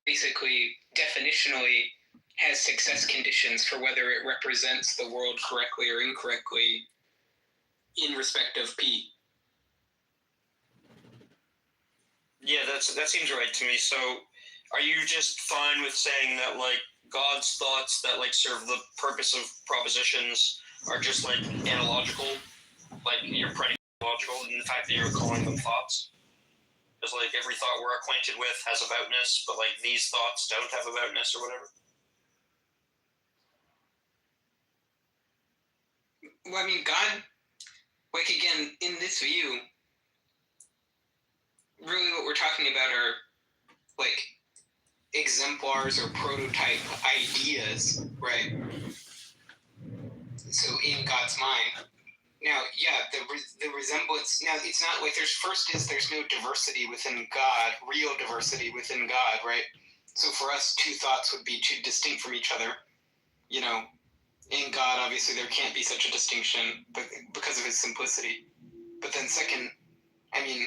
basically, definitionally, has success conditions for whether it represents the world correctly or incorrectly in respect of P. Yeah, that seems right to me. So, are you just fine with saying that, like, God's thoughts that, like, serve the purpose of propositions are just, like, analogical? Like, you're predicate logical in the fact that you're calling them thoughts? Because, like, every thought we're acquainted with has aboutness, but, like, these thoughts don't have aboutness or whatever? Well, I mean, God, like, again, in this view, really what we're talking about are, like, exemplars or prototype ideas, right? So in God's mind. Now, yeah, the resemblance, now it's not like there's no diversity within God, real diversity within God, right? So for us, two thoughts would be too distinct from each other. You know, in God, obviously there can't be such a distinction because of his simplicity. But then second, I mean,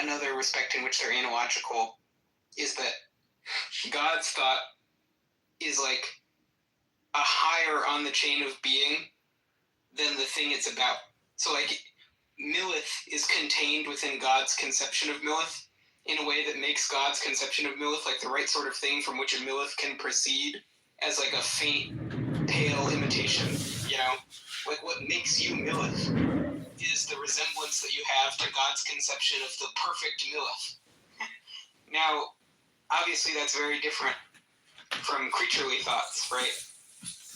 another respect in which they're analogical is that God's thought is like a higher on the chain of being than the thing it's about. So, like, Millith is contained within God's conception of Millith in a way that makes God's conception of Millith like the right sort of thing from which a Millith can proceed as like a faint, pale imitation, you know? Like, what makes you Millith is the resemblance that you have to God's conception of the perfect Millith. Now, obviously that's very different from creaturely thoughts, right?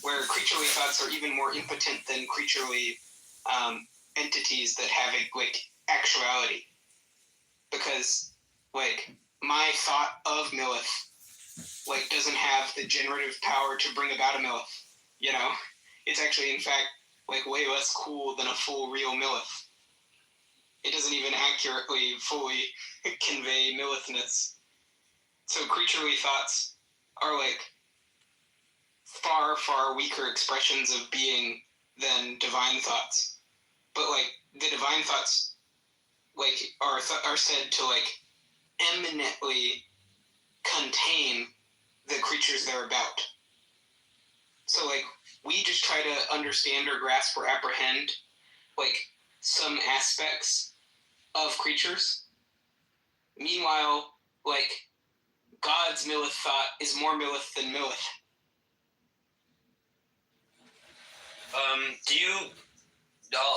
Where creaturely thoughts are even more impotent than creaturely entities that have a, like, actuality. Because, like, my thought of Millith, like, doesn't have the generative power to bring about a Millith, you know? It's actually, in fact, like, way less cool than a full real Millith. It doesn't even accurately, fully convey Millithness. So creaturely thoughts are, like, far, far weaker expressions of being than divine thoughts. But, like, the divine thoughts, like, are said to, like, eminently contain the creatures they're about. So, like, we just try to understand or grasp or apprehend, like, some aspects of creatures. Meanwhile, like, God's Millith thought is more Millith than Millith.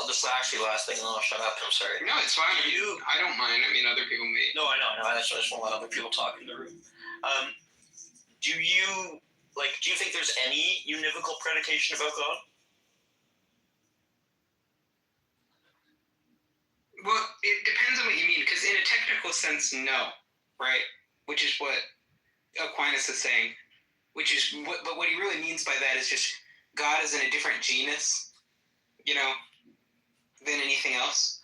This actually last thing, and I'll shut up. I'm sorry. No, it's fine. I don't mind. I mean, other people may. No, I know. I just want to let other people talk in the room. Do you think there's any univocal predication about God? Well, it depends on what you mean, because in a technical sense, no, right? Which is what Aquinas is saying. But what he really means by that is just God is in a different genus, you know, than anything else.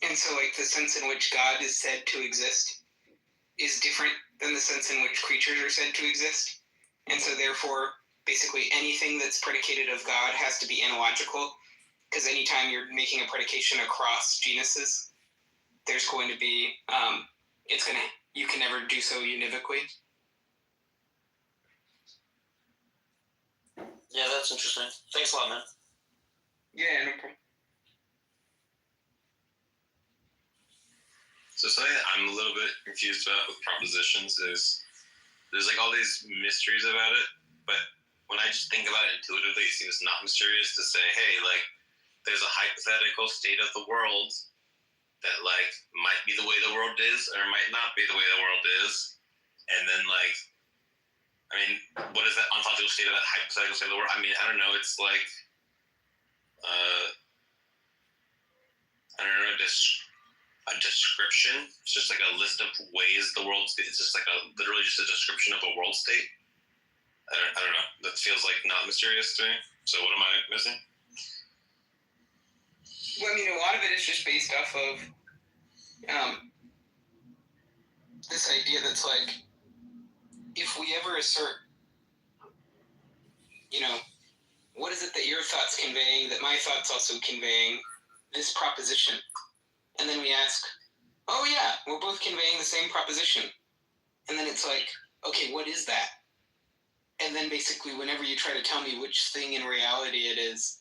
And so, like, the sense in which God is said to exist is different than the sense in which creatures are said to exist. And so, therefore, basically anything that's predicated of God has to be analogical, because anytime you're making a predication across genuses, there's going to be, you can never do so univocally. Yeah, that's interesting. Thanks a lot, man. Yeah, no problem. So something that I'm a little bit confused about with propositions is there's, like, all these mysteries about it, but when I just think about it intuitively, it seems not mysterious to say, hey, like, there's a hypothetical state of the world that, like, might be the way the world is or might not be the way the world is. And then, like, I mean, what is that ontological state of that hypothetical state of the world? I mean, I don't know. It's like, I don't know, a description. It's just like a list of ways the world. It's just like literally just a description of a world state. I don't know. That feels like not mysterious to me. So what am I missing? Well, I mean, a lot of it is just based off of this idea that's like, if we ever assert, you know, what is it that your thought's conveying that my thought's also conveying, this proposition? And then we ask, oh yeah, we're both conveying the same proposition. And then it's like, okay, what is that? And then basically whenever you try to tell me which thing in reality it is,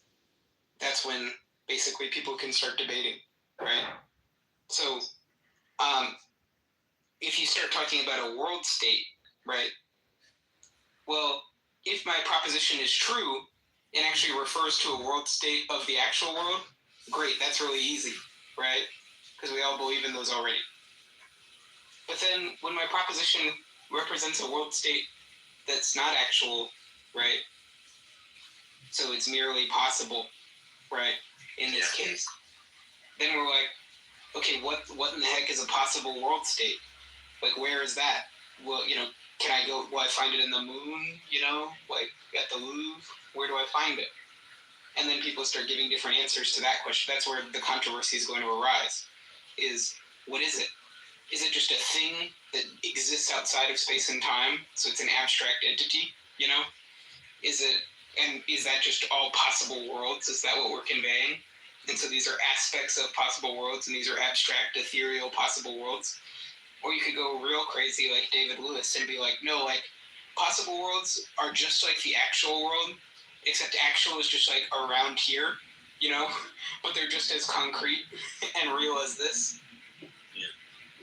that's when basically people can start debating, right? So if you start talking about a world state, right? Well, if my proposition is true and actually refers to a world state of the actual world, great, that's really easy, right? Because we all believe in those already. But then when my proposition represents a world state that's not actual, right? So it's merely possible, right? In this case, then we're like, okay, what in the heck is a possible world state? Like, where is that? Well, can I go? Will I find it in the moon? Like at the Louvre? Where do I find it? And then people start giving different answers to that question. That's where the controversy is going to arise. Is what is it? Is it just a thing that exists outside of space and time? So it's an abstract entity, is that just all possible worlds? Is that what we're conveying? And so these are aspects of possible worlds, and these are abstract, ethereal possible worlds. Or you could go real crazy like David Lewis and be like, no, like possible worlds are just like the actual world, except actual is just like around here, but they're just as concrete and real as this.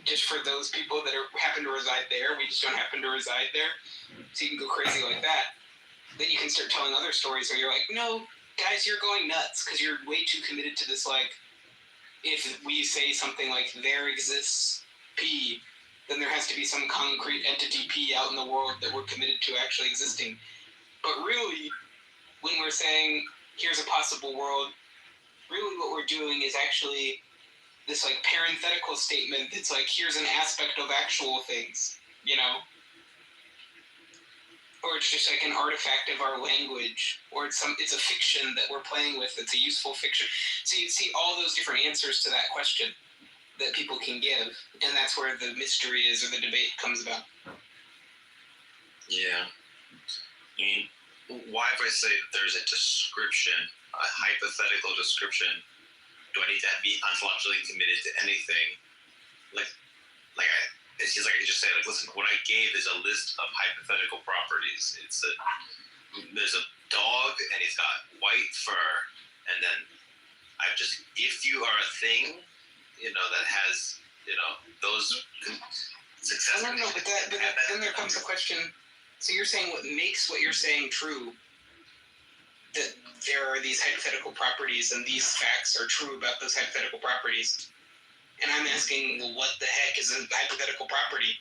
Just for those people that happen to reside there, we just don't happen to reside there. So you can go crazy like that. Then you can start telling other stories where you're like, no, guys, you're going nuts because you're way too committed to this. Like, if we say something like there exists P, then there has to be some concrete entity P out in the world that we're committed to actually existing. But really, when we're saying here's a possible world, really what we're doing is actually this like parenthetical statement that's like here's an aspect of actual things, or it's just like an artifact of our language, or it's a fiction that we're playing with. It's a useful fiction. So you see all those different answers to that question that people can give, and that's where the mystery is, or the debate comes about. Yeah. I mean, why if I say that there's a description, a hypothetical description, do I need to be ontologically committed to anything? It seems like I could just say, like, listen, what I gave is a list of hypothetical properties. There's a dog, and he's got white fur, and then if you are a thing, that has, those success. No, but then there comes the question. So you're saying what makes what you're saying true? That there are these hypothetical properties, and these facts are true about those hypothetical properties. And I'm asking, well, what the heck is a hypothetical property?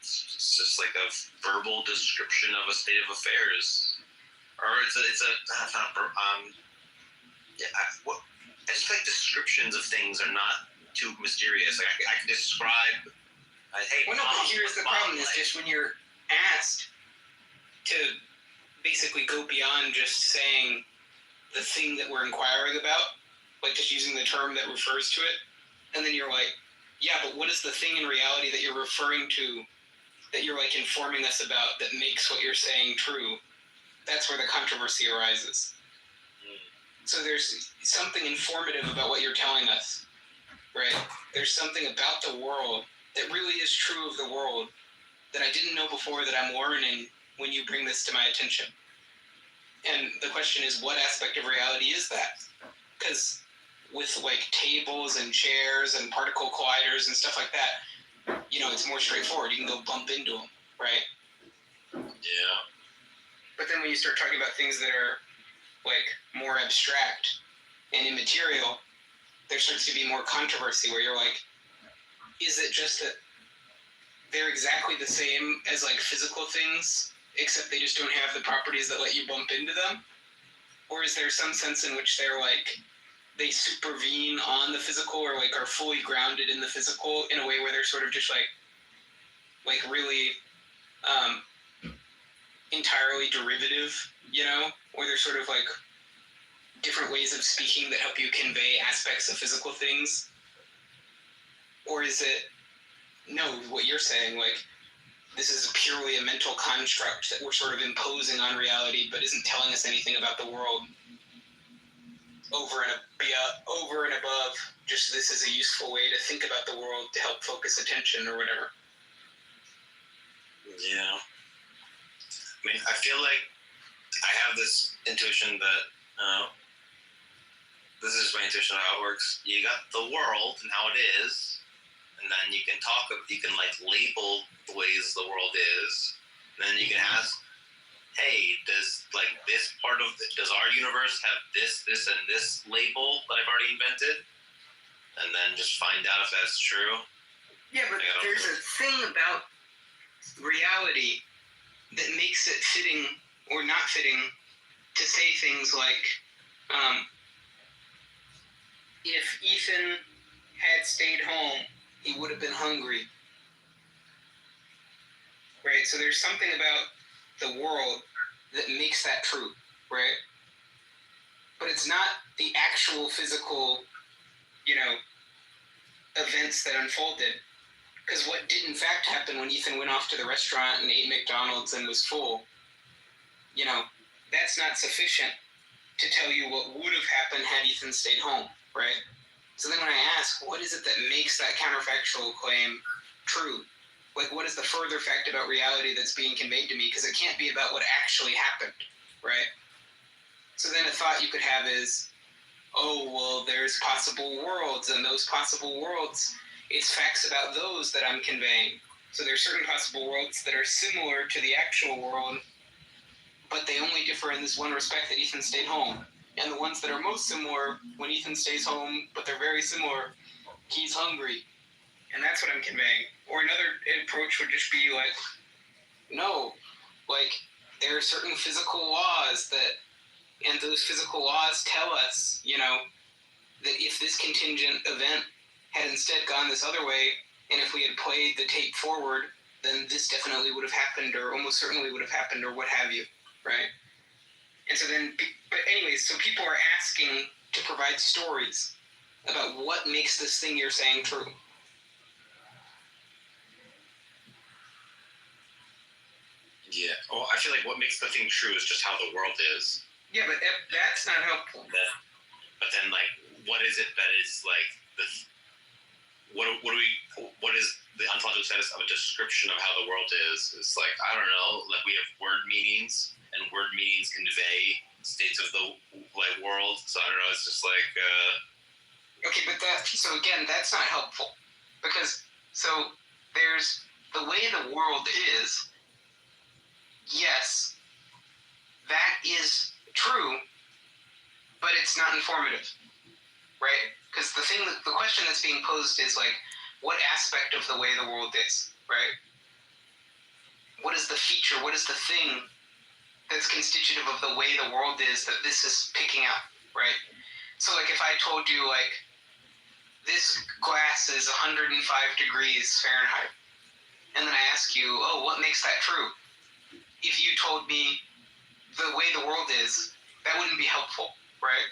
It's just like a verbal description of a state of affairs, or I just like descriptions of things are not too mysterious. Like I can describe. Hey, well, no, but here's the problem: is just when you're asked to basically go beyond just saying the thing that we're inquiring about. Like just using the term that refers to it, and then you're like, yeah, but what is the thing in reality that you're referring to, that you're like informing us about, that makes what you're saying true? That's where the controversy arises. So there's something informative about what you're telling us, right? There's something about the world that really is true of the world that I didn't know before, that I'm learning when you bring this to my attention. And the question is, what aspect of reality is that? Because with like tables and chairs and particle colliders and stuff like that, it's more straightforward. You can go bump into them, right? Yeah. But then when you start talking about things that are like more abstract and immaterial, there starts to be more controversy where you're like, is it just that they're exactly the same as like physical things, except they just don't have the properties that let you bump into them? Or is there some sense in which they're like, they supervene on the physical, or like are fully grounded in the physical in a way where they're sort of just like really entirely derivative, or they're sort of like different ways of speaking that help you convey aspects of physical things? Or is it, no, what you're saying, like this is purely a mental construct that we're sort of imposing on reality, but isn't telling us anything about the world over and above just this is a useful way to think about the world to help focus attention or whatever. Yeah. I mean, I feel like I have this intuition that this is my intuition of how it works. You got the world and how it is, and then you can label the ways the world is, and then you can ask, hey, does our universe have this, and this label that I've already invented? And then just find out if that's true. Yeah, but there's a thing about reality that makes it fitting or not fitting to say things like, if Ethan had stayed home, he would have been hungry. Right? So there's something about the world that makes that true, right? But it's not the actual physical, events that unfolded. Because what did in fact happen when Ethan went off to the restaurant and ate McDonald's and was full, that's not sufficient to tell you what would have happened had Ethan stayed home, right? So then when I ask, what is it that makes that counterfactual claim true? Like, what is the further fact about reality that's being conveyed to me? Because it can't be about what actually happened, right? So then a thought you could have is, oh, well, there's possible worlds, and those possible worlds, it's facts about those that I'm conveying. So there's certain possible worlds that are similar to the actual world, but they only differ in this one respect that Ethan stayed home. And the ones that are most similar, when Ethan stays home, but they're very similar, he's hungry. And that's what I'm conveying. Or another approach would just be like, no, like, there are certain physical laws and those physical laws tell us, that if this contingent event had instead gone this other way, and if we had played the tape forward, then this definitely would have happened, or almost certainly would have happened, or what have you, right? And so then, but anyways, so people are asking to provide stories about what makes this thing you're saying true. Yeah. Well, I feel like what makes the thing true is just how the world is. Yeah, but that's not helpful. But then, like, what is it that is like what is the ontological status of a description of how the world is? It's like, I don't know. Like, we have word meanings, and word meanings convey states of the world. So I don't know. It's just like. Okay, but so again, that's not helpful, because so there's the way the world is. Yes, that is true, but it's not informative, right? Because the question that's being posed is like, what aspect of the way the world is, right? What is the feature? What is the thing that's constitutive of the way the world is that this is picking up, right? So like, if I told you like, this glass is 105 degrees Fahrenheit, and then I ask you, oh, what makes that true? If you told me the way the world is, that wouldn't be helpful, right?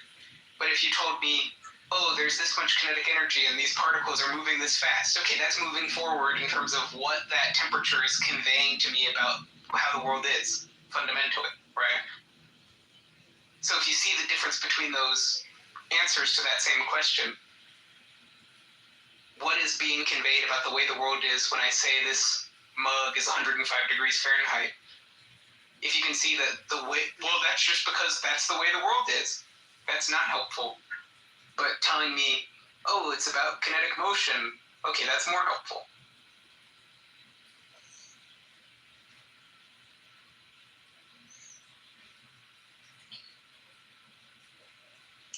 But if you told me, oh, there's this much kinetic energy and these particles are moving this fast, okay, that's moving forward in terms of what that temperature is conveying to me about how the world is, fundamentally, right? So if you see the difference between those answers to that same question, what is being conveyed about the way the world is when I say this mug is 105 degrees Fahrenheit? If you can see that that's just because that's the way the world is. That's not helpful. But telling me, oh, it's about kinetic motion, okay, that's more helpful.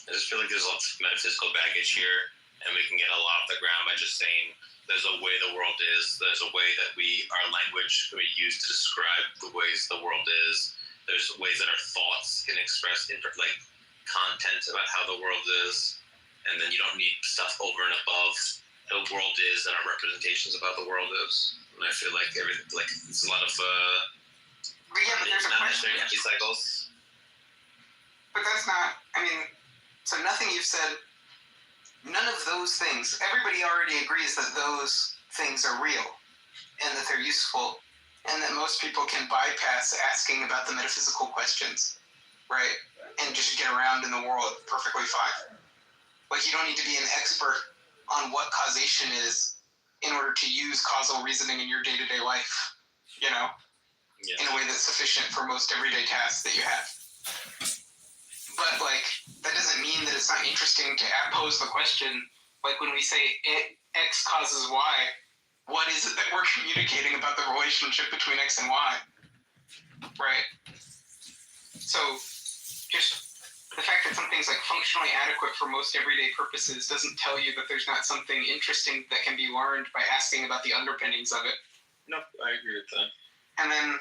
I just feel like there's lots of metaphysical baggage here, and we can get a lot off the ground by just saying there's a way the world is. There's a way that our language can be used to describe the ways the world is. There's ways that our thoughts can express content about how the world is, and then you don't need stuff over and above the world is and our representations about the world is. And I feel like there's a lot of but there's a question. Cycles. But that's not. So nothing you've said. None of those things. Everybody already agrees that those things are real, and that they're useful, and that most people can bypass asking about the metaphysical questions, right? And just get around in the world perfectly fine. Like, you don't need to be an expert on what causation is in order to use causal reasoning in your day-to-day life, you know, Yeah. in a way that's sufficient for most everyday tasks that you have. But, like, that doesn't mean that it's not interesting to pose the question, like when we say X causes Y, what is it that we're communicating about the relationship between X and Y? Right? So, just the fact that something's like functionally adequate for most everyday purposes doesn't tell you that there's not something interesting that can be learned by asking about the underpinnings of it. No, I agree with that. And then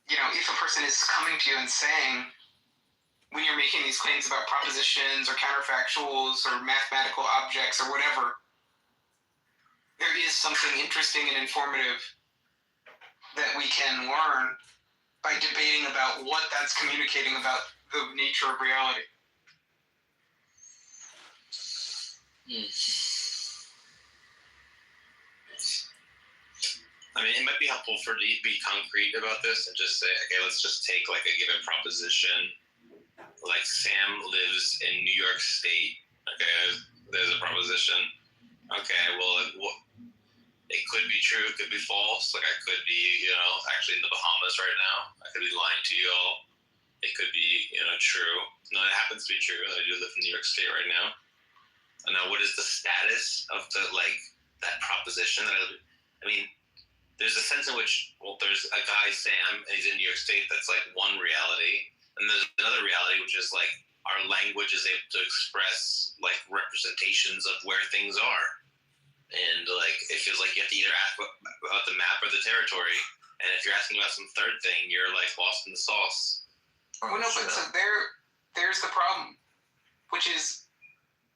if a person is coming to you and saying, when you're making these claims about propositions or counterfactuals or mathematical objects or whatever, there is something interesting and informative that we can learn by debating about what that's communicating about the nature of reality. I mean, it might be helpful to be concrete about this and just say, okay, let's just take like a given proposition. Like Sam lives in New York State. Okay, there's a proposition. Okay, well, it could be true, it could be false. Like I could be, actually in the Bahamas right now. I could be lying to you all. It could be, true. No, it happens to be true. I do live in New York State right now. And now, what is the status of that proposition? There's a sense in which, there's a guy, Sam, and he's in New York State. That's like one reality. And there's another reality, which is like our language is able to express like representations of where things are. And like, it feels like you have to either ask about the map or the territory. And if you're asking about some third thing, you're like lost in the sauce. Well, no, but so there's the problem, which is,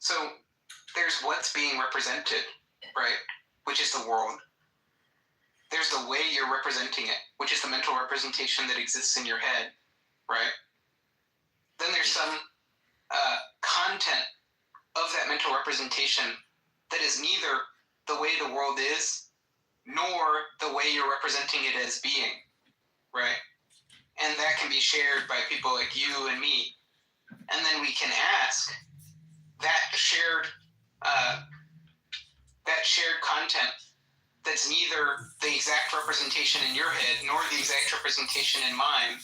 so there's what's being represented, right? Which is the world. There's the way you're representing it, which is the mental representation that exists in your head, right? Then there's some content of that mental representation that is neither the way the world is, nor the way you're representing it as being, right? And that can be shared by people like you and me. And then we can ask that shared content that's neither the exact representation in your head nor the exact representation in mine.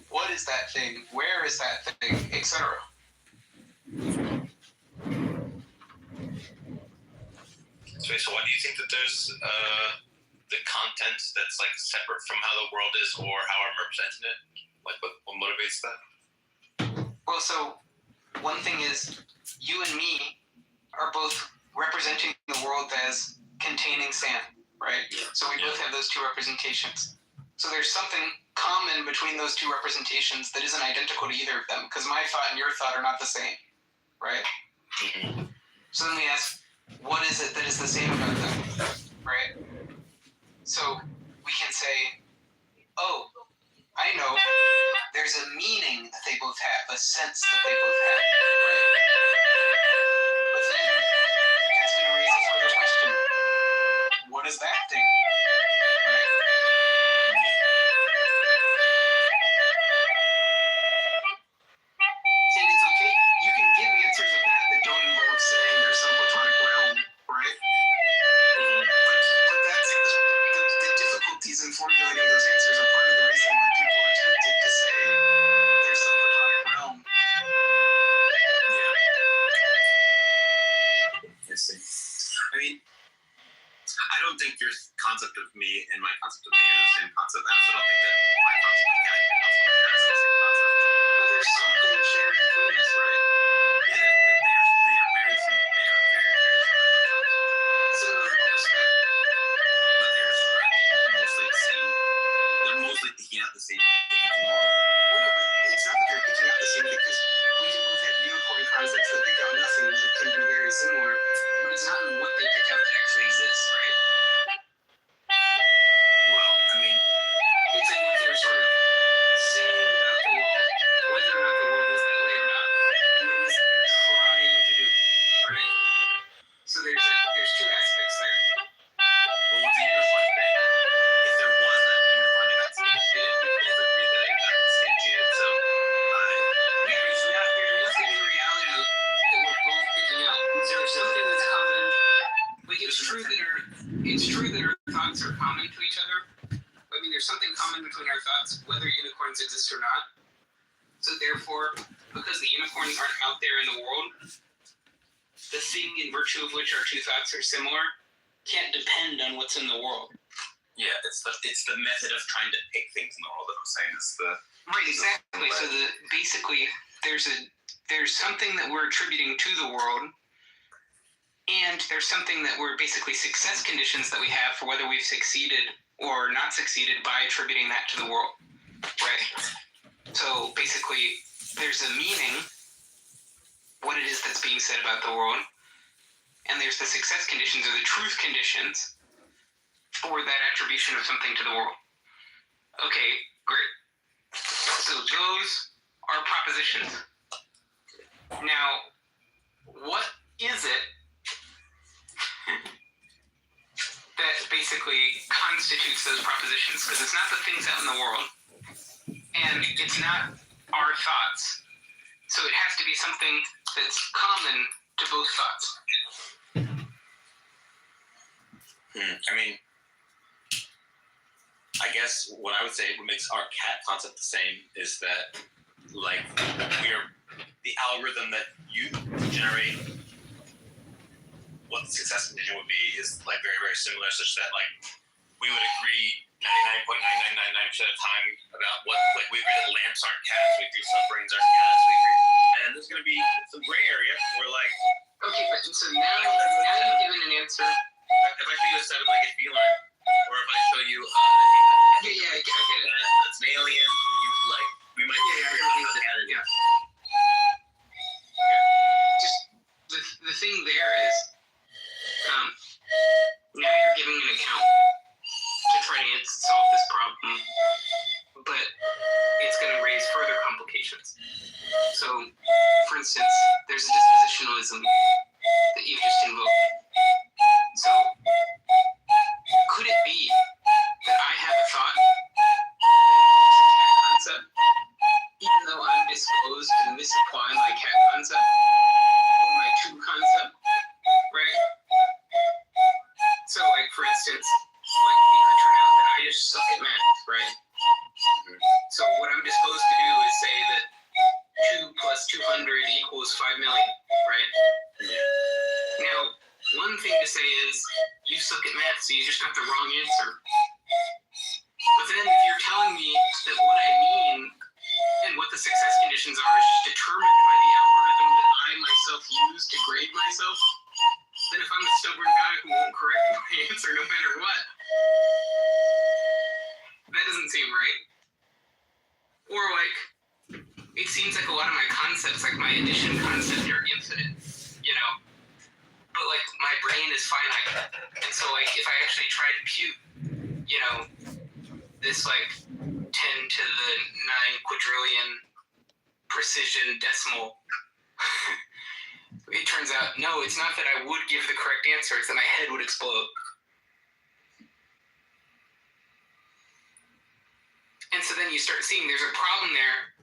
What is that thing? Where is that thing? Etc. So why do you think that there's the content that's like separate from how the world is or how I'm representing it? Like what motivates that? Well, so one thing is you and me are both representing the world as containing Sam, right? Yeah. So we both have those two representations. So there's something common between those two representations that isn't identical to either of them, because my thought and your thought are not the same, right? Mm-hmm. So then we ask, what is it that is the same about them, right? So we can say, oh, I know there's a meaning that they both have, a sense that they both have, right? But then that's going to raise a further question. What is that thing, right? And it's okay. You can give answers of that don't involve saying there's some platonic realm, right? But that's the difficulties in formulating those answers are part of the reason why people are tempted to say there's some platonic realm. Yeah. I see. I mean, I don't think your concept of me and my concept of me are the same concept. I also don't think that my concept of cat and your concept of cat is the same concept. But there's something shared between us, right? Yeah, they are very similar. They are very, very similar. Similar in what respect? But they're describing mostly the same. They're mostly picking out the same things in the world. Well, no, but it's not that they're picking out the same thing, because we can both have unicorn concepts that pick out nothing that can be very similar, but it's not in what they pick out that actually exists, right? Well, I mean, It's in what they're sort of saying about the world, whether or not the world is that way or not, and what it is that they're trying to do, right? So there's two aspects there. well, what's a unicorn thing? If there was a unicorn that got instantiated, we both agree that it got instantiated. So, Yeah, there's nothing in reality it's true that our thoughts are common to each other. I mean, there's something common between our thoughts, whether unicorns exist or not. So therefore, because the unicorns aren't out there in the world, the thing in virtue of which our two thoughts are similar can't depend on what's in the world. Yeah, it's the method of trying to pick things in the world that I'm saying is the right, exactly. So basically there's something that we're attributing to the world, and there's something that we're basically success conditions that we have for whether we've succeeded or not succeeded by attributing that to the world, right? So basically, there's a meaning, what it is that's being said about the world, and there's the success conditions or the truth conditions for that attribution of something to the world. Okay, great. So those are propositions. Now, what is it that basically constitutes those propositions? Because it's not the things out in the world, and it's not our thoughts. So it has to be something that's common to both thoughts. I mean, I guess what I would say what makes our cat concept the same is that, like, the algorithm that you generate what the success condition would be is, like, very, very similar, such that, like, we would agree 99.9999% of the time about what, like, we agree that lamps aren't cats, we agree submarines aren't cats, we agree, and there's going to be some gray area where, like, okay, but so now you've given an answer. if I show you a seven-legged feline, or if I show you Yeah, I get it. that's an alien, you, like, we might Yeah. Just the thing there is, now you're giving an account to try to solve this problem, but it's going to raise further complications. So, for instance, there's a dispositionalism that you've just invoked. So, could it be that I have a thought that invokes a cat concept, even though I'm disposed to misapply my cat concept or my true concept, right? So, like, for instance, like, it could turn out that I just suck at math, right? So what I'm disposed to do is say that 2 plus 200 equals 5 million, right? Now, one thing to say is, you suck at math, so you just got the wrong answer. But then if you're telling me that what I mean and what the success conditions are is just determined by the algorithm that I myself use to grade myself, then if I'm a stubborn guy who won't correct my answer no matter what, that doesn't seem right. Or, like, it seems like a lot of my concepts, like my addition concept, are infinite, you know? But, like, my brain is finite. And so, like, if I actually try to compute, you know, this, like, 10 to the 9 quadrillion precision decimal, it turns out, no, it's not that I would give the correct answer, it's that my head would explode. And so then you start seeing there's a problem there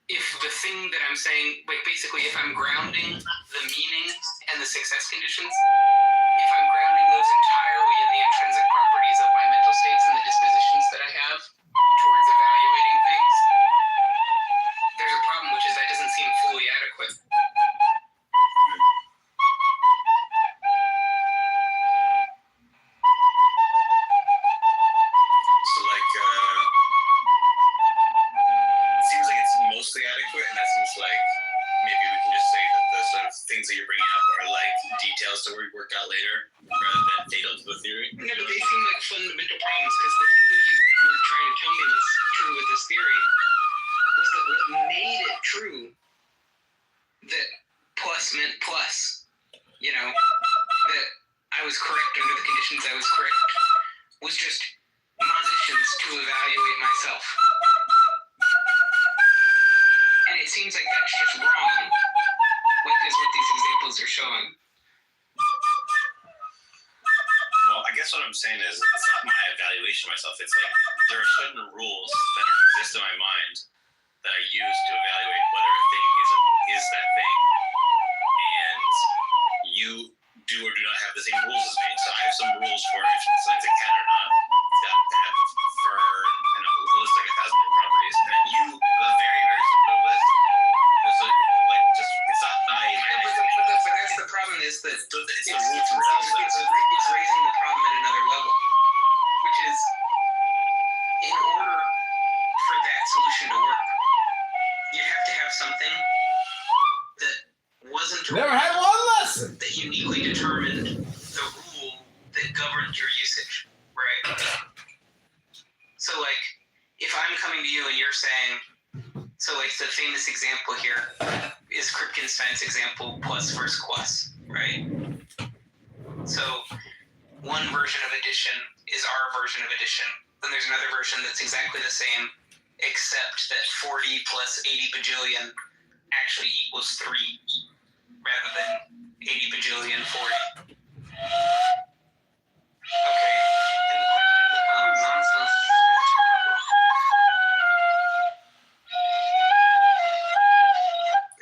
if the thing that I'm saying, like, basically if I'm grounding the meaning and the success conditions, if I'm grounding those entirely in the intrinsic properties of my mental states and the dispositions that I have towards evaluating things, there's a problem, which is that doesn't seem fully adequate. so, like, it seems like it's mostly adequate, and that seems like maybe we can just say that the sort of things that you're bringing up are, like, details to work out later rather than fatal to the theory. No, but they seem like fundamental problems, because the thing that you were trying to tell me was true with this theory was that what made it true that plus meant plus, you know, that I was correct under the conditions I was correct, was just positions to evaluate myself. And it seems like that's just wrong, like is what these examples are showing. Well, I guess what I'm saying is it's not my evaluation of myself. It's like there are certain rules that exist in my mind that I use to evaluate whether a thing is that thing. And you do or do not have the same rules as me. So I have some rules for if something's a cat or not. It's got to have fur, a list like 1,000 new properties, and then you have a very, very similar list. So, like, just it's not nice. But that's the problem is that it's raising the problem at another level, which is in order for that solution to work, you have to have something that wasn't Never had one lesson. that uniquely determined the rule that governed your usage, right? So, like, if I'm coming to you and you're saying, so like the famous example here is Kripkenstein's example plus versus quas, right? So one version of addition is our version of addition. Then there's another version that's exactly the same, except that 40 plus 80 bajillion actually equals 3 rather than 80 bajillion 40. Okay, and the question becomes nonsense.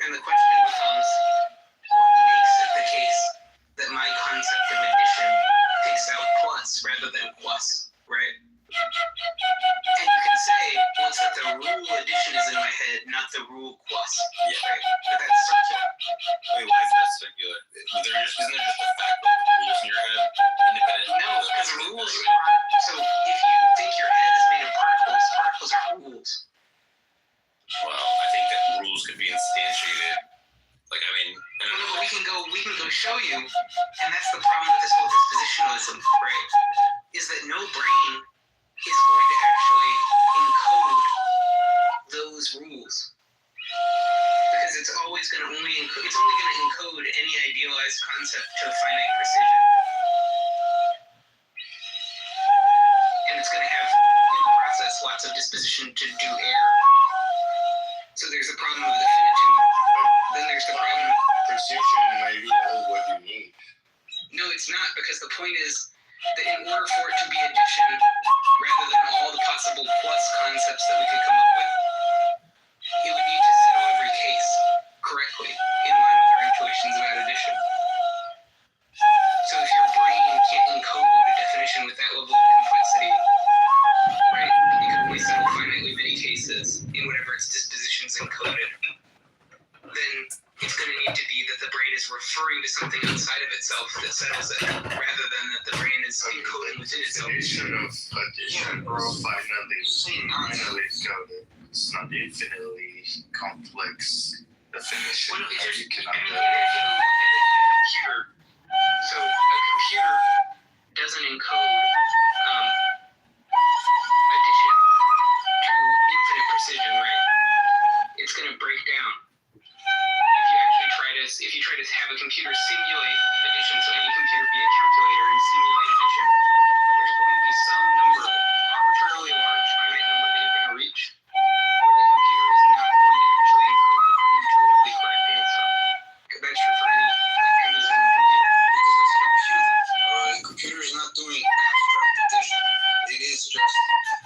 And the question becomes, what makes it the case that my concept of addition picks out plus rather than quas, right? And you can say, well, it's that the rule addition is in my head, not the rule quas. Yeah. Right? But that's circular. Wait, why is that circular? Isn't it just the fact that the rules in your head independent? No, because rules are, so if you think your head is made of particles are rules. Well, I think that rules could be instantiated. Like, I mean, But we can go show you, and that's the problem with this whole dispositionalism, right? Is that no brain is going to actually encode those rules. Because it's always going to only encode any idealized concept to a finite precision. And it's going to have, in the process, lots of disposition to do error. So there's the problem of the finitude, then there's the problem. Precision might be all what you need. No, it's not, because the point is that in order for it to be addition, rather than all the possible plus concepts that we could come up with, it would need to settle every case correctly in line with our intuitions about addition. So if your brain can't encode a definition with that level of complexity, right, it can only settle finitely many cases in whatever its dispositions encoded, then it's going to need to be that the brain is referring to something outside of itself that settles it, rather than that the brain is encoding within itself. Definition of addition is finitely coded. It's not infinitely complex definition Well, no, that you cannot if you look at a computer, so a computer doesn't encode addition to infinite precision, right? It's going to break down. If you try to have a computer simulate addition, so any computer be a calculator and simulate addition, there's going to be some number, arbitrarily large finite number that you're going to reach, where the computer is not going to actually encode the intuitively correct answer. That's true for any single computer. Because that's a computer. The computer is not doing abstract addition. It is just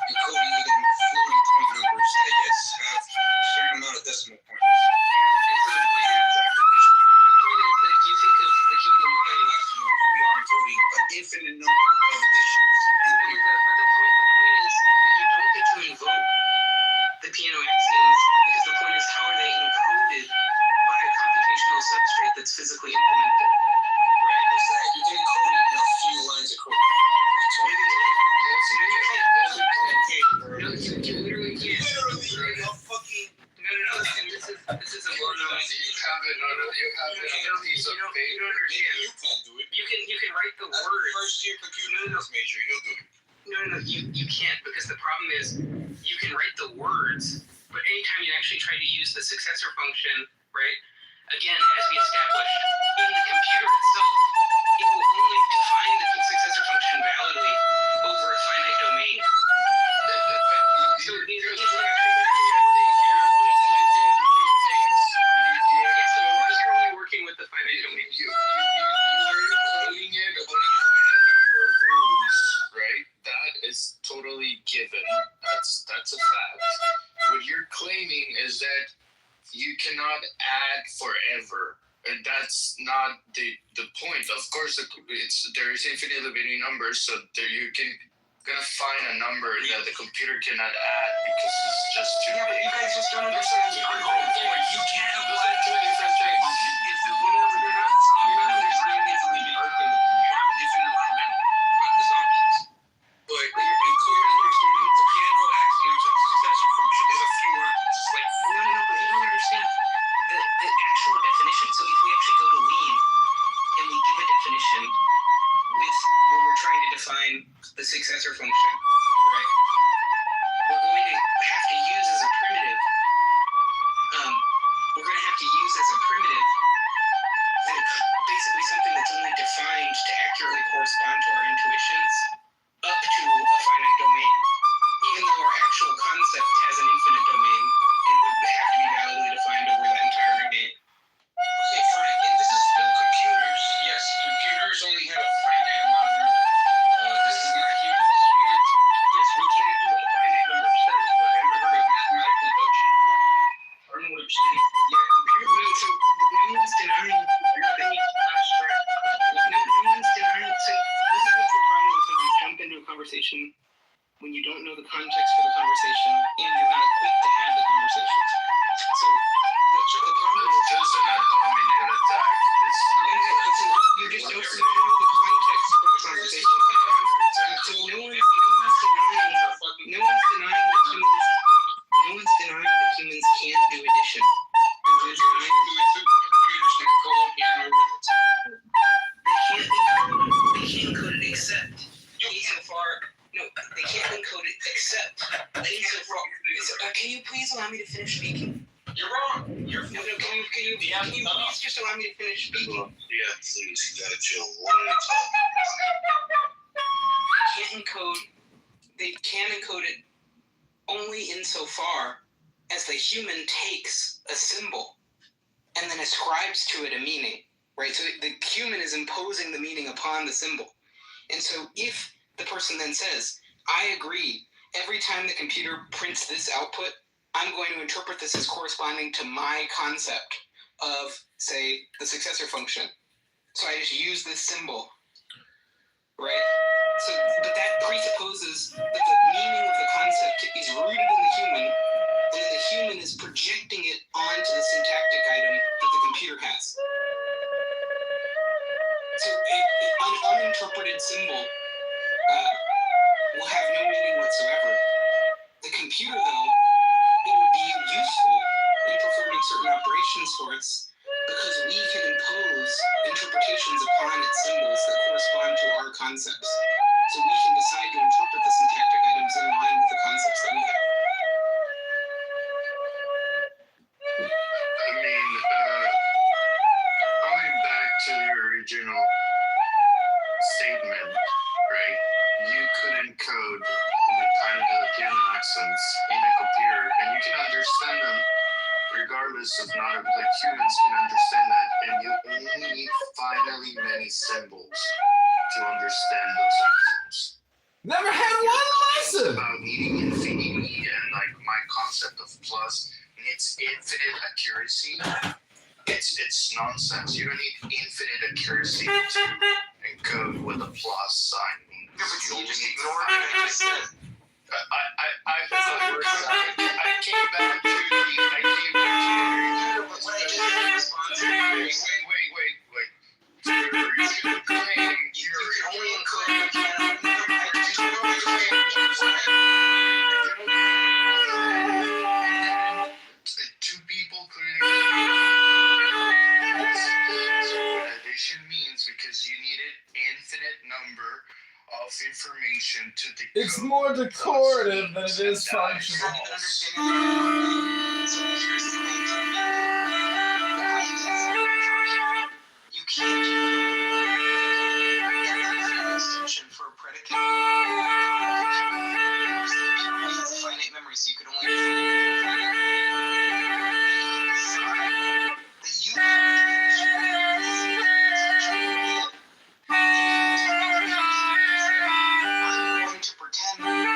encoding within floating point numbers that, yes, have a certain amount of decimal points. And so the point is that if you think of the human mind, We are encoding an infinite number of additions. but the point is that you don't get to invoke the piano axioms, because the point is how are they encoded by a computational substrate that's physically implemented. Right? Is that you can encode it in a few lines of code. No, you literally can't. Literally, a fucking. No, and this is a well-known. You have it on a piece of paper. You don't understand. You can't do it. You can write the That's words. first year computer major. You'll do it. No, you can't, because the problem is you can write the words, but anytime you actually try to use the successor function, right? Again, as we established, in the computer itself, it will only define the successor function validly over a finite domain. So these are yes, of course you're only working with the finite domain. You are encoding it on a number of rules, right? That is totally given. That's a fact. What you're claiming is that you cannot add forever. And that's not the point. course, there's infinitely many numbers, so you're gonna find a number that the computer cannot add because it's just too Yeah, but big. you guys just don't understand the argument. You can't apply Two different things. If the winner you're not understanding the argument. You have an infinite amount of money, not the zombies. But in code understanding the piano axioms and successor function is a few words. It's like No, but you don't understand the actual definition. So if we actually go to lean and we give a definition with where we're trying to define the successor function, right? We're going to have to use as a primitive. We're going to have to use as a primitive basically something that's only defined to accurately correspond to our intuitions up to a finite domain, even though our actual concept has an infinite domain and would have to be validly defined over that entire domain. okay, fine. And this is still computers. Yes, computers only have a finite amount of memory. This is not humans. Humans, yes, we can do a finite number of steps, but have you ever heard of mathematical induction? I don't know what you're saying. Yeah, computers. So no one's denying that abstract. no one's denying. So this is what's the problem is when you jump into a conversation when you don't know the context for the conversation and you're not equipped to have the conversation. So the problem is Just an dominant attack. you just don't know the context for the conversation. So no one's denying that humans can do addition. Computers do it too. Computers can code piano rhythms. They can't encode it except they can't encode it except can you please allow me to finish speaking? You're wrong. Can you please just allow me to finish speaking? Yeah, please, you gotta chill. They can encode it only insofar as the human takes a symbol and then ascribes to it a meaning, right? So the human is imposing the meaning upon the symbol. And so if the person then says, I agree, every time the computer prints this output, I'm going to interpret this as corresponding to my concept of, say, the successor function. So I just use this symbol, right? So, but that presupposes that the meaning of the concept is rooted in the human, and then the human is projecting it onto the syntactic item that the computer has. So an uninterpreted symbol will have no meaning whatsoever. The computer, though, it would be useful in performing certain operations for us because we can impose interpretations upon its symbols that correspond to our concepts. So we can decide to interpret the syntactic items in line with the concepts that we have. I mean, going back to the original statement, right? You could encode the piano accents in a computer, and you can understand them regardless of not like humans can understand that, and you only need finally many symbols to understand those accents. Never had one lesson. About needing infinity and like my concept of plus needs infinite accuracy. It's nonsense. You don't need infinite accuracy to encode what the plus sign means. No, but you just need ignored what I just said. I came back to wait. You're claiming Only encode the piano. two people clearly. So what addition means, because you needed infinite number of information to decode. It's more decorative than it is You're functional. not even understanding. So here's the thing. You can't get an extension for a predicate. It's a finite memory, so you could only I'm going to pretend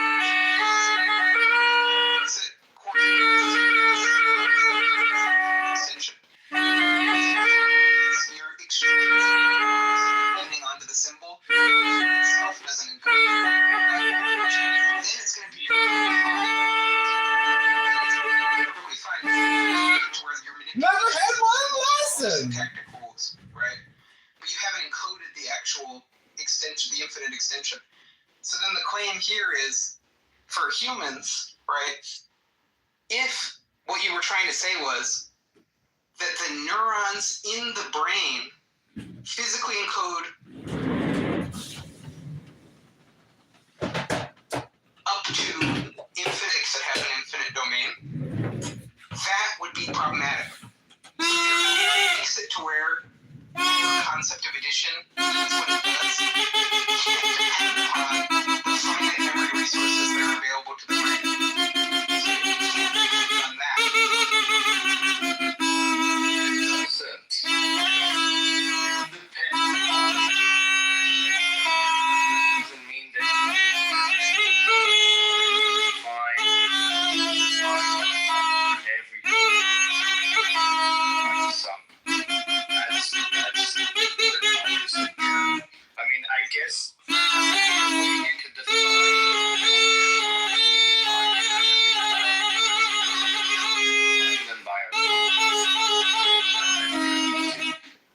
extension, the infinite extension. So then the claim here is, for humans, right, if what you were trying to say was that the neurons in the brain physically encode up to infinites that have an infinite domain, that would be problematic. It makes it to where the concept of addition is what it does. It can't depend upon the finite memory resources that are available to the brain. So it can't depend on that. Doesn't mean that I mean, I guess you could define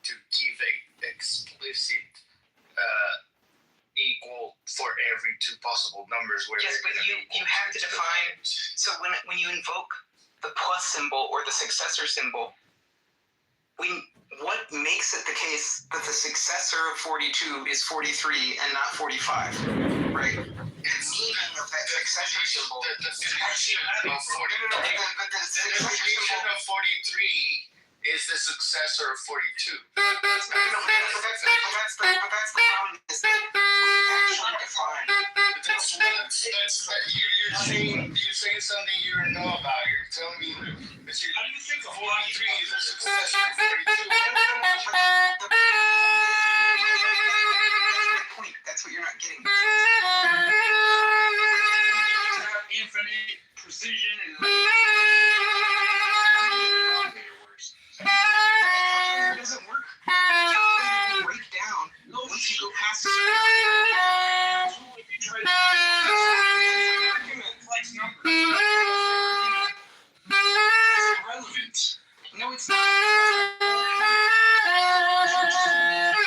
to give a explicit equal for every two possible numbers where Yes, but you have to define. So when you invoke the plus symbol or the successor symbol, what makes it the case that the successor of 42 is 43 and not 45, right? The meaning of that successor symbol. The definition of 43 is the successor of 42. But that's the problem. Is that we actually define. You're saying something you don't know about. You're telling me that you. How do you think 43 is the successor of 42? Point. That's what you're not getting. Infinite precision and It doesn't work. You break down once you go past the if you try to complex numbers. It's irrelevant. No, it's not.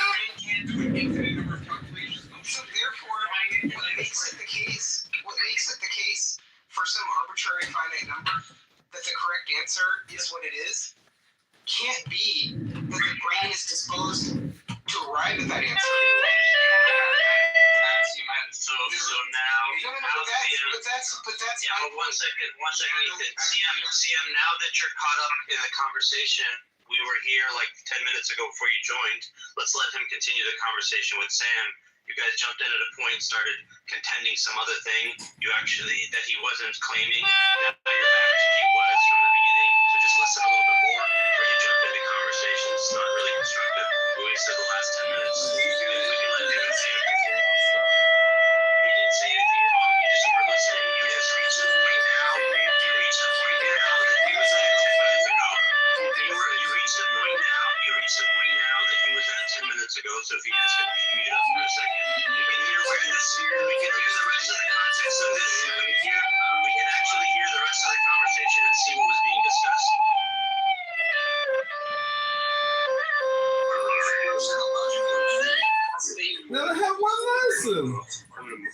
Brain can't do an infinite number of calculations. So therefore, what makes it the case for some arbitrary finite number that the correct answer is what it is, can't be that the brain is disposed to arrive at that answer. So now, But that's yeah, my but one point. second, CM, now that you're caught up in the conversation, we were here like 10 minutes ago before you joined. Let's let him continue the conversation with Sam. You guys jumped in at a point, started contending some other thing that he wasn't claiming. Now you're back to he was from the beginning. So just listen a little bit more before you jump into conversations. It's not really constructive. We wasted the last 10 minutes. We can let him say it. He didn't say anything wrong. You just weren't listening. You just reached the point now. You reached the point now that he was at 10 minutes ago. You reached the point now that he was at 10 minutes ago. So if you guys could mute up for a second, you can hear where this. We can hear the rest of the context of this. We can actually hear the rest of the conversation and see what was being discussed. Never had one lesson.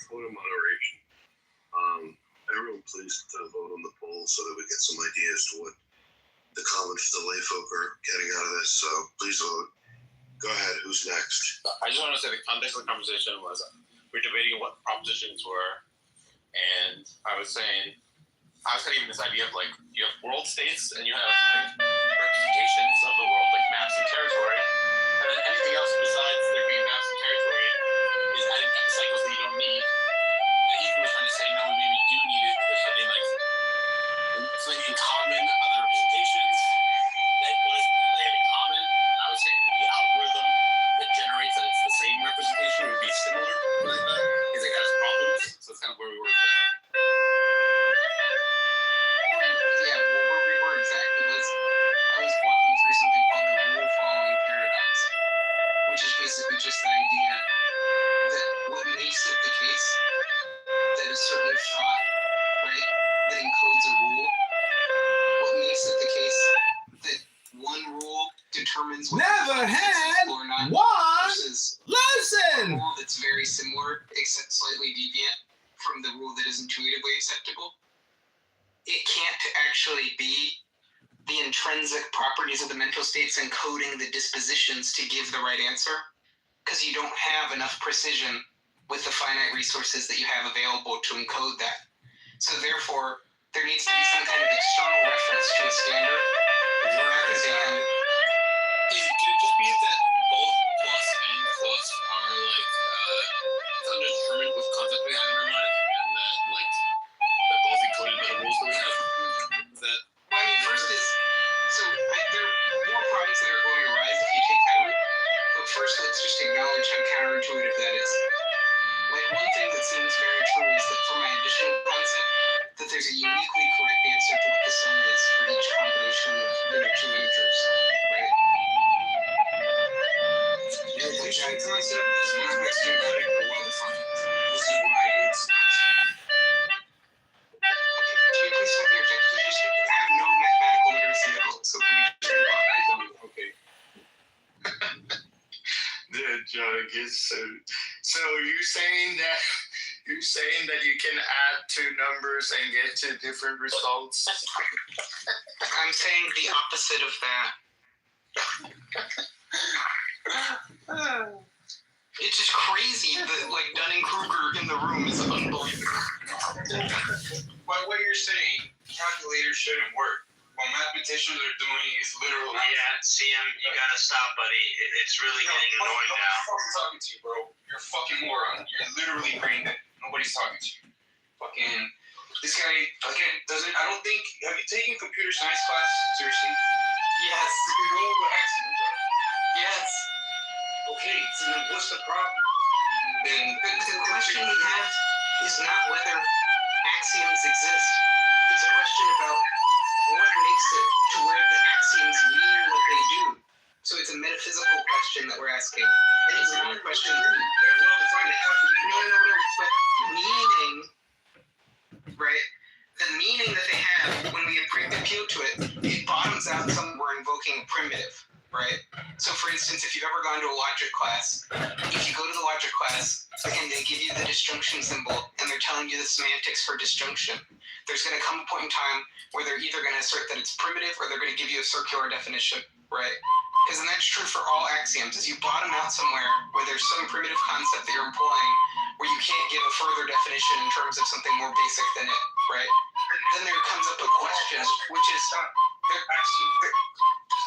Point of moderation. Everyone, please vote on the poll so that we get some ideas to what the comments the lay folk are getting out of this. So please vote. Go ahead. Who's next? I just want to say the context of the conversation was we're debating what propositions were, and I was kind of even this idea of like you have world states and you have like, representations of the world, like maps and territory, and then anything else besides there being maps and territory is adding epicycles that you don't need. And Ethan was trying to say, no, we maybe do need it. There's something like in common, other representations that they have in common. And I was saying the algorithm that generates that it's the same representation would be similar like that because it has problems. So that's kind of where we were with that. Yeah, where we were exactly was I was walking through something called the rule following paradox, which is basically just the idea that what makes it the case that a certain thought, right, that encodes a rule, what makes it the case that one rule determines what Never had or not one versus a lesson. rule that's very similar, except slightly deviant from the rule that is intuitively acceptable, it can't actually be the intrinsic properties of the mental states encoding the dispositions to give the right answer, because you don't have enough precision with the finite resources that you have available to encode that. So therefore, there needs to be some kind of external reference to a standard rather than... Can it just be that both plus and plus are like undetermined with concept we have in our mind, and that like they're both encoded by the rules that we have? Is that Well, I mean, first is... So there are more problems that are going to arise if you take that route. But first, let's just acknowledge how counterintuitive that is. Like, one thing that seems very true is that for my additional concept, that there's a uniquely correct answer to what the sum is for each combination of two integers, right? Your addition concept is not axiomatic or well-defined. This is why it's Can you please stop interjecting? You just have no mathematical literacy at all, so can you just move on? I don't. Okay. The joke is so you're saying that you can add two numbers and get to different results. I'm saying the opposite of that. It's just crazy that, like, Dunning-Kruger in the room is unbelievable. By what you're saying, calculators shouldn't work. What mathematicians are doing is literal. Yeah, CM, you gotta stop, buddy. It's really getting annoying now. Nobody's fucking talking to you, bro. You're a fucking moron. You're literally brain dead. Nobody's talking to you. Fucking, this guy, again, I don't think, have you taken computer science class? Seriously? Yes. You know what axioms are? Yes. Okay, so then what's the problem? Then The question we have is not whether axioms exist. It's a question about what makes it to where the axioms mean what they do. So it's a metaphysical question that we're asking. And it's not a question. they're well defined. They have to be. No. But meaning, right? The meaning that they have when we appeal to it, it bottoms out somewhere we're invoking a primitive, right? So for instance, if you've ever gone to a logic class, if you go to the logic class and they give you the disjunction symbol and they're telling you the semantics for disjunction, there's going to come a point in time where they're either going to assert that it's primitive or they're going to give you a circular definition, right? Because then that's true for all axioms, is you bottom out somewhere where there's some primitive concept that you're employing where you can't give a further definition in terms of something more basic than it, right? Then there comes up a question, which is... They're axioms.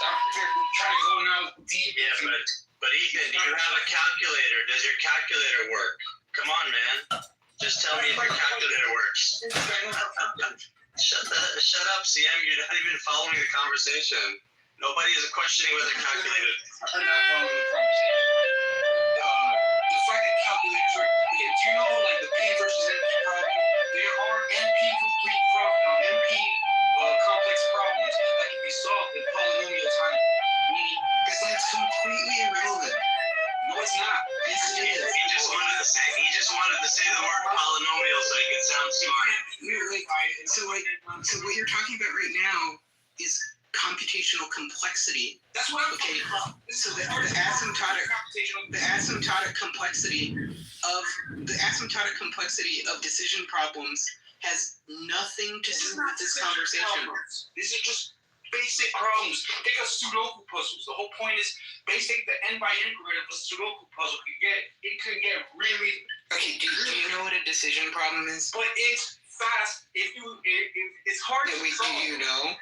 Stop. They're trying to go now deep. Yeah, but Ethan, do you have a calculator? Does your calculator work? Come on, man. Just tell me if your calculator works. Shut up, CM. You're not even following the conversation. Nobody is questioning whether calculator. I'm not following the conversation. The fact that calculators are, okay, do you know like the P versus NP problem? There are NP complete problems, NP complex problems that can be solved in polynomial time. Meaning, Because that's completely irrelevant. no, it's not. Yes, it is. He just wanted to say the word polynomial so he could sound smart. So what you're talking about right now is computational complexity. That's what I'm Okay, talking about. so the asymptotic complexity of decision problems has nothing to do with this conversation. These are just basic problems. Think of Sudoku puzzles. The whole point is basic. The n by n grid of a Sudoku puzzle could get really. Okay, do you know what a decision problem is? But it's fast. If it's hard Yeah, to wait, solve. do you know?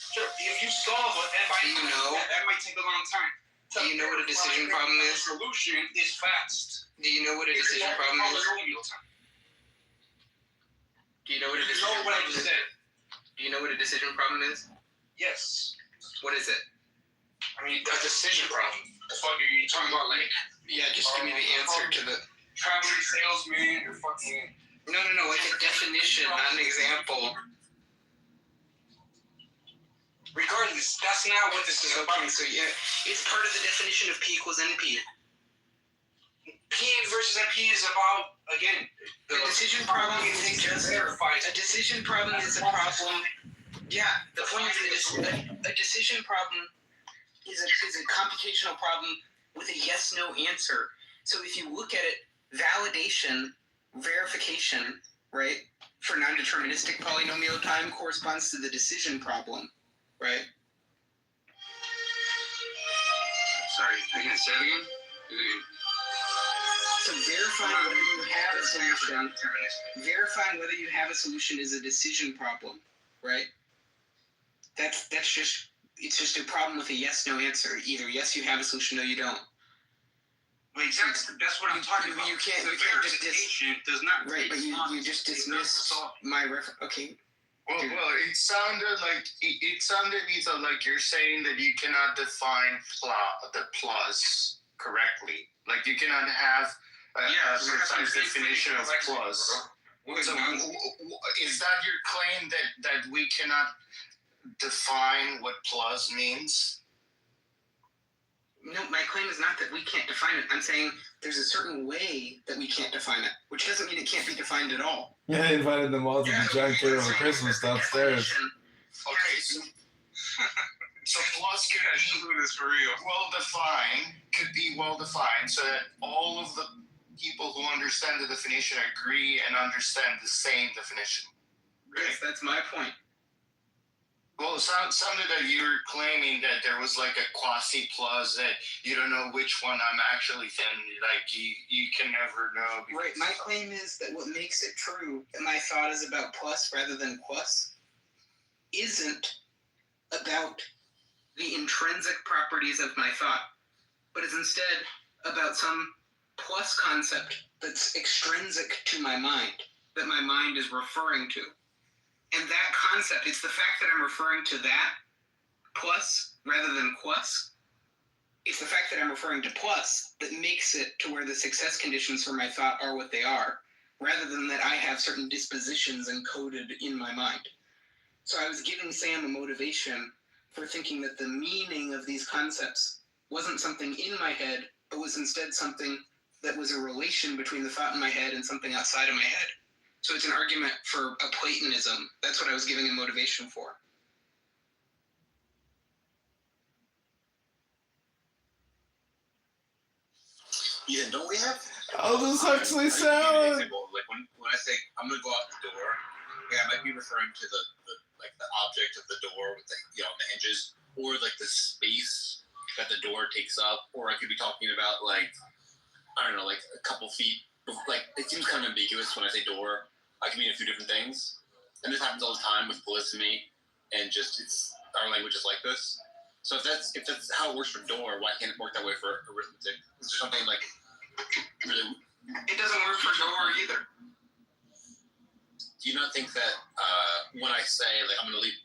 Sure, if you solve an n by Do n you know? that might take a long time. Do you know what a decision problem is? Solution is fast. Do you know what a decision problem is? Polynomial time. Do you know what a You decision know what I problem just is? said? Do you know what a decision problem is? Yes. What is it? I mean, a decision problem. The fuck are you talking about? Like Yeah, just give me the answer to the... traveling salesman or fucking. No, like a definition, not an example. Regardless, that's not what this is about. Okay, so yeah, it's part of the definition of P equals NP. P versus NP is about, again, The decision problem is just verified. a decision problem is a problem. Yeah, the point is a decision problem is a computational problem with a yes/no answer. So if you look at it validation, verification, right, for non-deterministic polynomial time corresponds to the decision problem, right? Sorry, again, say it again. So verifying whether you have a solution is a decision problem, right? It's just a problem with a yes/no answer. Either yes, you have a solution, no, you don't. But that's what I'm talking about. You can't just does not right, but you just dismissed my reference. Okay. Well, it sounded either like you're saying that you cannot define the plus correctly. Like you cannot have a precise definition of plus. So is that your claim that we cannot define what plus means? No, my claim is not that we can't define it. I'm saying there's a certain way that we can't define it, which doesn't mean it can't be defined at all. Yeah, I invited them all to the John Carroll Christmas downstairs. Okay, so plus could be well defined, so that all of the people who understand the definition agree and understand the same definition. Right? Yes, that's my point. Well, it sounded that you were claiming that there was like a quasi plus that you don't know which one I'm actually thinking. Like you can never know. Right. My claim is that what makes it true that my thought is about plus rather than quus isn't about the intrinsic properties of my thought, but is instead about some plus concept that's extrinsic to my mind, that my mind is referring to. And that concept, it's the fact that I'm referring to that plus rather than quus. It's the fact that I'm referring to plus that makes it to where the success conditions for my thought are what they are, rather than that I have certain dispositions encoded in my mind. So I was giving Sam a motivation for thinking that the meaning of these concepts wasn't something in my head, but was instead something that was a relation between the thought in my head and something outside of my head. So it's an argument for a Platonism. That's what I was giving a motivation for. Yeah, don't we have? How does Huxley sound? Like when I say I'm gonna go out the door, I might be referring to the object of the door with the hinges, or like the space that the door takes up, or I could be talking about like a couple feet. Like it seems kind of ambiguous when I say door. I can mean a few different things, and this happens all the time with polysemy, and our language is like this. So if that's how it works for door, why can't it work that way for arithmetic? Is there something like really? It doesn't work for door either. Do you not think that when I say like I'm going to leave?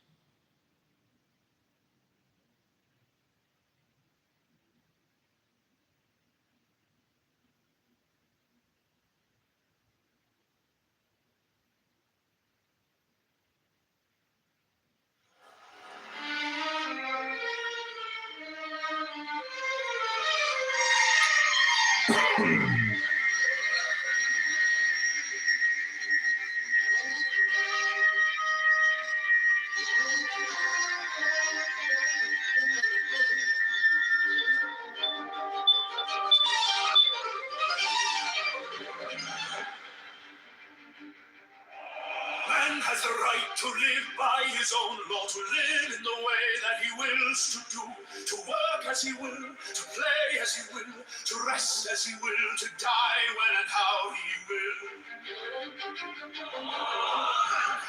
Man has the right to live by his own law, to live in the way that he wills to do, to work as he will, to play as he will, to rest as he will, to die when and how he will. Man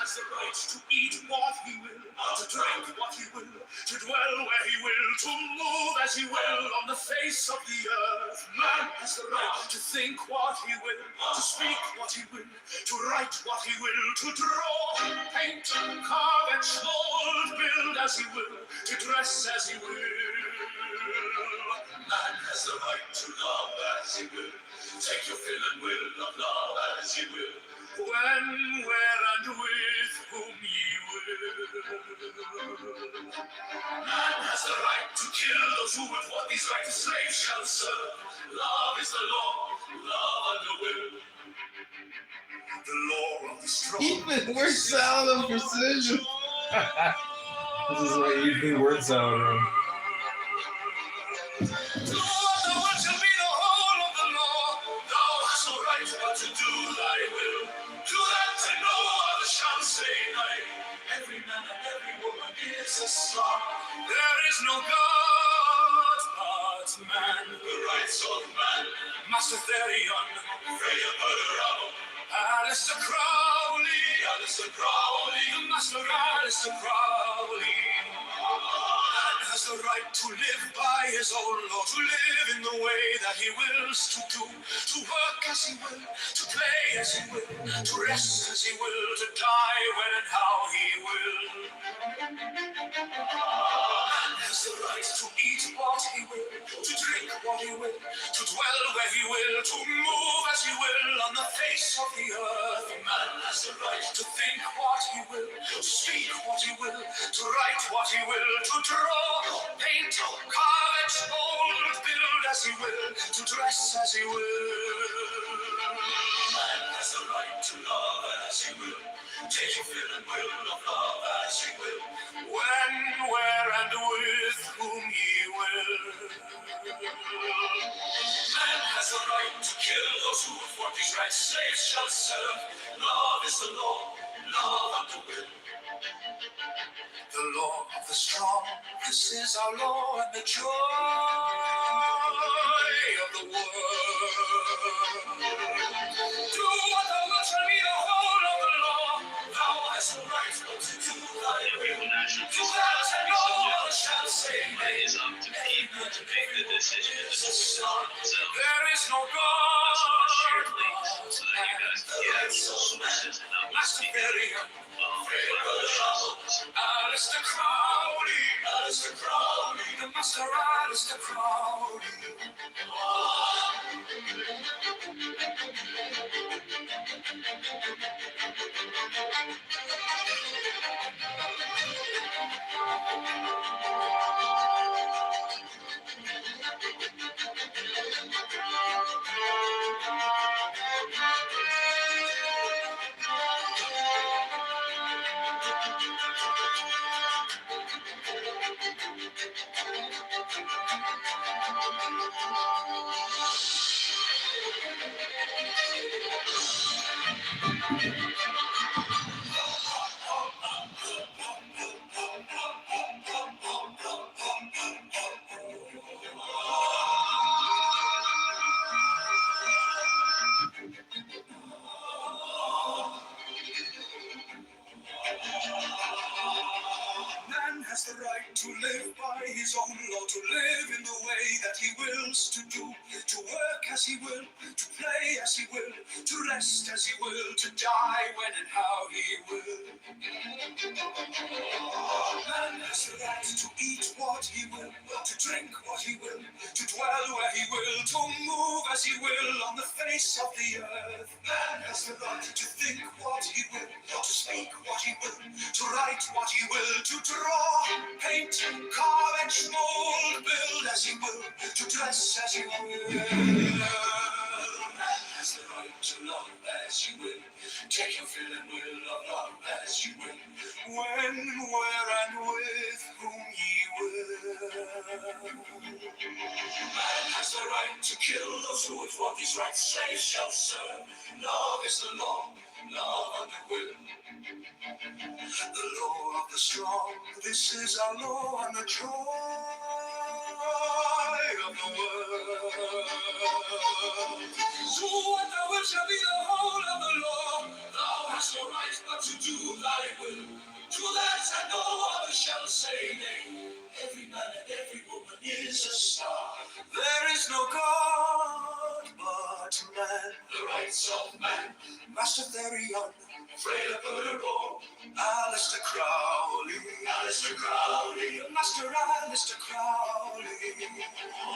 has the right to eat what he will, to drink what he will, to dwell where he will, to move as he will on the face of the earth. Man has the right to think what he will, to speak what he will, to write what he will, to draw, paint, carve, and mold, build as he will, to dress as he will. Man has the right to love as he will, take your fill and will of love as he will, when, where, and with whom ye will. Man has the right to kill those who with what these right to slaves shall serve. Love is the law, love and the will. The law of the strong. Even word salad and precision. This is what evening word salad room. To all the world shall be the whole of the law. Thou hast no right but to do thy will. To that and no other shall say nay. Every man and every woman is a star. There is no God but man. The rights of man. Master Therion. Freya Murderao. Alistair Crowley. Alistair Crowley. Master Alistair Crowley. Man has the right to live by his own law, to live in the way that he wills to do, to work as he will, to play as he will, to rest as he will, to die when and how he will. Man has the right to eat what he will, to drink what he will, to dwell where he will, to move as he will on the face of the earth. Man has the right to think what he will, to speak what he will, to write what he will, to draw, paint, carve, and mold, build as he will, to dress as he will. Man has the right to love as he will, take your fill and will of love as he will, when, where, and with whom he will. Man has the right to kill those who for these rights slaves shall serve. Love is the law, love and the will. The law of the strong, this is our law and the joy of the world. Do what thou wilt shall be the whole of the law. Thou hast the right to do thy will. Do that and no one shall say nay. It is up to people to make the decisions. There is no God. So that you guys can get sources and Master Therion. Alistair Crowley, Alistair Crowley, the Master Alistair Crowley. Man has the right to live by his own law, to live in the way that he wills to do, to work as he will, to play as he will, to rest as he will, to die when and how he will. Man has the right to eat what he will, to drink what he will, to dwell where he will, to move as he will on the face of the earth. Man has the right to think what he will, to speak what he will, to write what he will, to draw, paint, carve, and mold, build as he will, to dress as he will. Man has the right to love as he will, take your fill and will of love as you will, when, where, and with whom ye will. Man has the right to kill those who with what these rights slaves shall serve. Love is the law, love and the will. The law of the strong, this is our law and the joy of the world. Do what thou wilt shall be the whole of the law. Thou hast no right but to do thy will. To that and no other shall say nay. Every man and every woman is a star. There is no God but man. The rights of man. Master Therion. Freya Murderao. Alistair Crowley. Alistair Crowley. Master Alistair Crowley. Oh.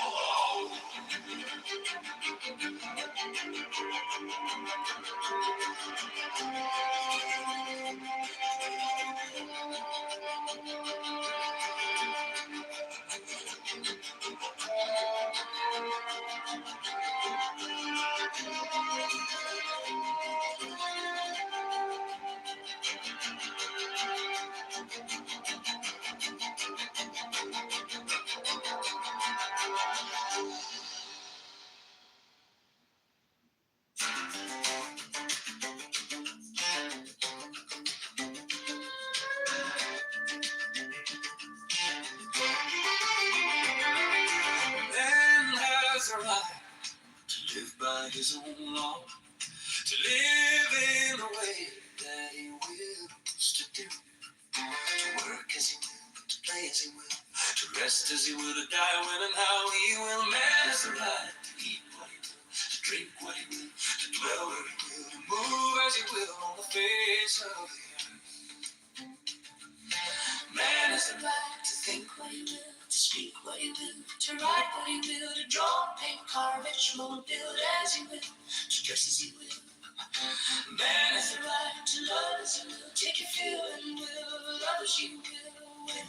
his own law, to live in the way that he wills to do, to work as he will, to play as he will, to rest as he will, to die when and how he will. Man has the right to eat what he will, to drink what he will, to dwell where he will, to move as he will on the face of the earth. Man has the right to think what he will, to speak what he will, to write what he will, to draw, paint, carve, etch, mold, build as he will, to dress as he will. Man has the right to love as he will, take your fill and will, love as you will, when,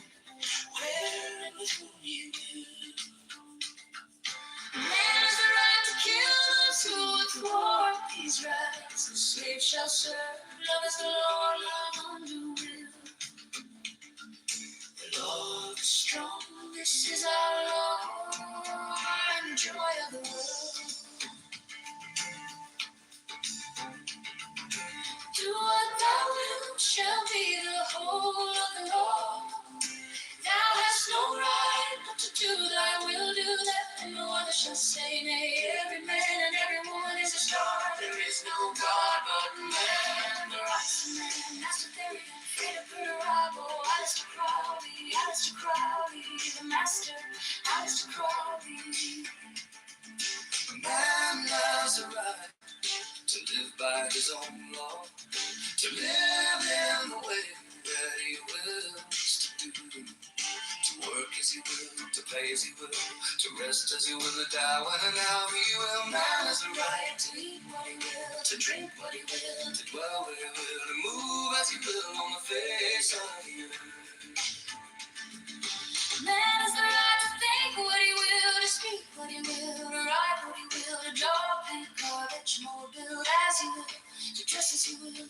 where, and with whom you will. Man has the right to kill those who would thwart these rights. The slave shall serve, love is the Lord, love under will. The Lord is strong, this is our law, and joy of the world. Do what thou wilt shall be the whole of the law. Thou hast no right but to do thy will, do that, and no other shall say nay. Every man and every woman is a star. There is no God but man. The rights of man, that's what they're afraid of her rival. Alistair Crowley, the master, Alistair Crowley. Man has a right to live by his own law, to live in the way that he wills to do, to work as he will, to play as he will, to rest as he will, to die when and how he will. Man has the right to eat what he will, to drink what he will, to dwell where he will, to move as he will on the face of the earth. Man has the right to think what he will, to speak what he will, to write what he will, to draw, paint, carve, etch, mold, build as he will, to dress as he will.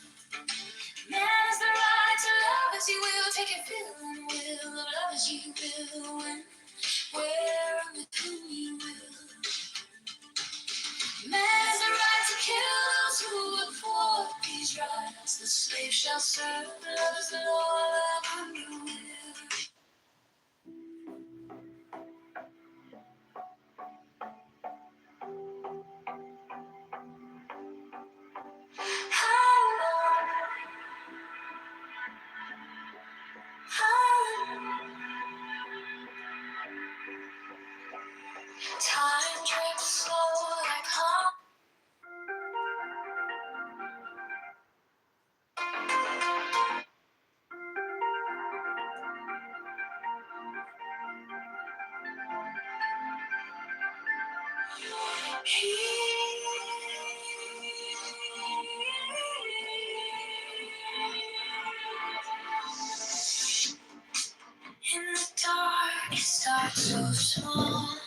Man has the right to love as he will, take your fill and will, love as you will, when, where, and with whom you will. Man has the right to kill those who would thwart these rights. The slave shall serve, love is the Lord, love under will. Time drifts slow like hum. In the dark, it starts so small.